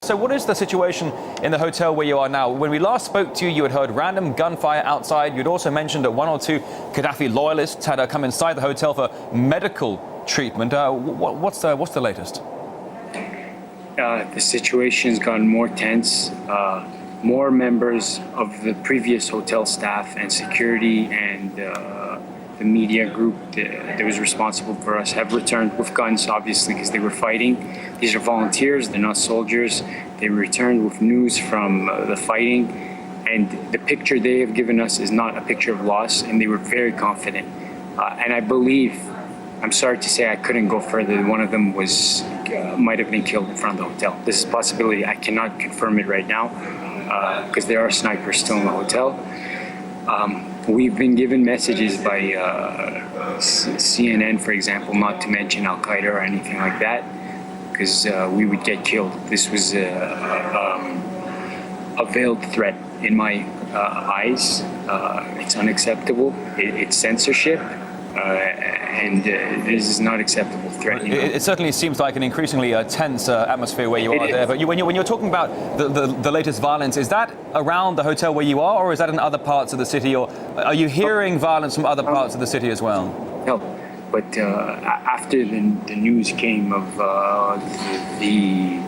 So what is the situation in the hotel where you are now? When we last spoke to you, you had heard random gunfire outside. You'd also mentioned that one or two Gaddafi loyalists had come inside the hotel for medical treatment. What's the latest? The situation's gotten more tense. More members of the previous hotel staff and security and the media group that was responsible for us have returned with guns, obviously, because they were fighting. These are volunteers, they're not soldiers. They returned with news from the fighting, and the picture they have given us is not a picture of loss, and they were very confident. And I believe, I'm sorry to say I couldn't go further, one of them might have been killed in front of the hotel. This is a possibility. I cannot confirm it right now because there are snipers still in the hotel. We've been given messages by CNN, for example, not to mention Al-Qaeda or anything like that, because we would get killed. This was a veiled threat in my eyes. It's unacceptable. It's censorship. And this is not acceptable threat. It certainly seems like an increasingly tense atmosphere where you are there. But when you're talking about the latest violence, is that around the hotel where you are, or is that in other parts of the city, or are you hearing violence from other parts of the city as well? No, but after the news came of the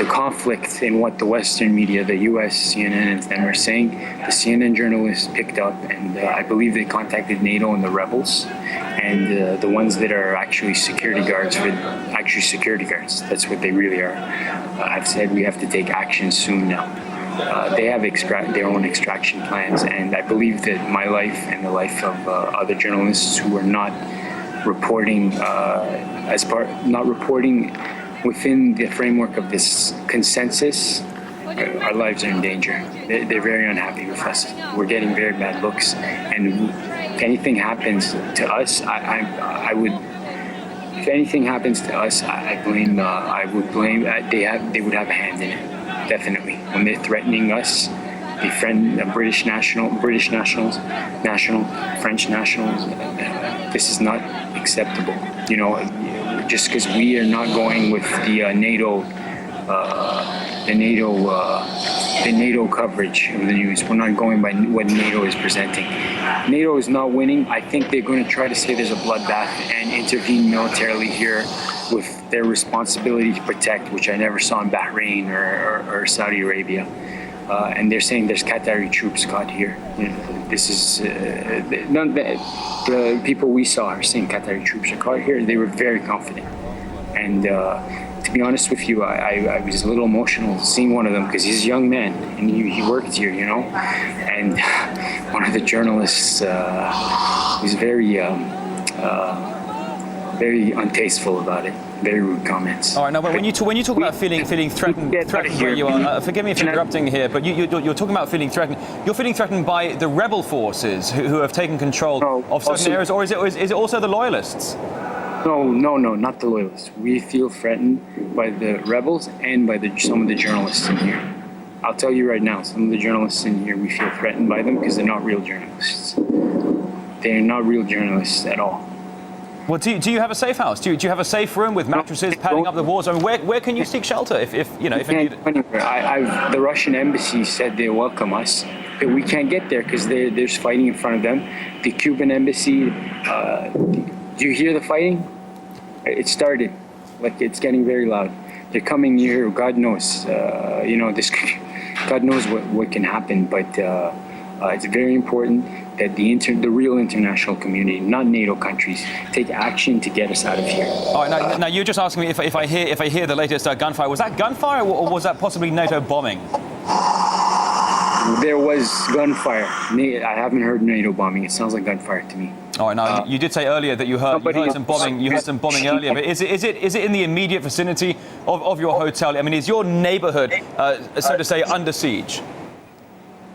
conflict in what the Western media, the U.S., CNN, and them were saying, the CNN journalists picked up, and I believe they contacted NATO and the rebels, and the ones that are actually security guards, that's what they really are. I've said we have to take action soon now. They have their own extraction plans, and I believe that my life and the life of other journalists who are not reporting within the framework of this consensus, our lives are in danger. They're very unhappy with us. We're getting very bad looks, and if anything happens to us, I would. If anything happens to us, I would blame. They would have a hand in it, definitely. When they're threatening us, they threaten British nationals, French nationals. This is not acceptable. You know. Just because we are not going with the NATO coverage of the news, we're not going by what NATO is presenting. NATO is not winning. I think they're going to try to say there's a bloodbath and intervene militarily here with their responsibility to protect, which I never saw in Bahrain or Saudi Arabia. And they're saying there's Qatari troops caught here. You know, this is the people we saw are saying Qatari troops are caught here. They were very confident. And to be honest with you, I was a little emotional seeing one of them because he's a young man and he worked here, you know. And one of the journalists was very untasteful about it. Very rude comments. All right, now when you talk about feeling threatened where you are, forgive me if interrupting here, but you're talking about feeling threatened. You're feeling threatened by the rebel forces who have taken control of certain areas, or is it also the loyalists? No, not the loyalists. We feel threatened by the rebels and by some of the journalists in here. I'll tell you right now, some of the journalists in here, we feel threatened by them because they're not real journalists. They're not real journalists at all. Well, do you have a safe house? Do you have a safe room with mattresses padding up the walls? I mean, where can you seek shelter if you know if you need? The Russian embassy said they welcome us, but we can't get there because there's fighting in front of them. The Cuban embassy, do you hear the fighting? It started, like it's getting very loud. They're coming here. God knows, God knows what can happen, but it's very important that the real international community, not NATO countries, take action to get us out of here. All right, now you're just asking me if I hear the latest gunfire. Was that gunfire or was that possibly NATO bombing? There was gunfire. I haven't heard NATO bombing. It sounds like gunfire to me. All right, now you did say earlier that you heard some bombing. You heard some bombing earlier, but is it in the immediate vicinity of your hotel? I mean, is your neighborhood, so to say, under siege?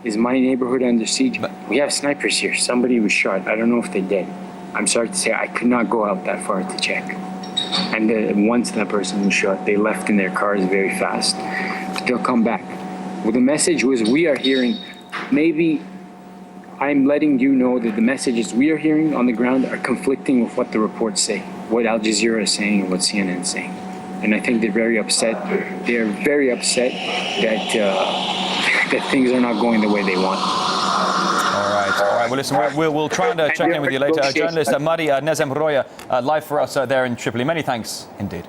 Is my neighborhood under siege? We have snipers here. Somebody was shot. I don't know if they're dead. I'm sorry to say I could not go out that far to check. And once that person was shot, they left in their cars very fast. But they'll come back. Well, the message was we are hearing, maybe I'm letting you know that the messages we are hearing on the ground are conflicting with what the reports say, what Al Jazeera is saying and what CNN is saying. and I think they're very upset. They're very upset that that things are not going the way they want. All right. Well, listen, we'll try and check in with you later. Journalist Madi Nezem Roya, live for us there in Tripoli. Many thanks indeed.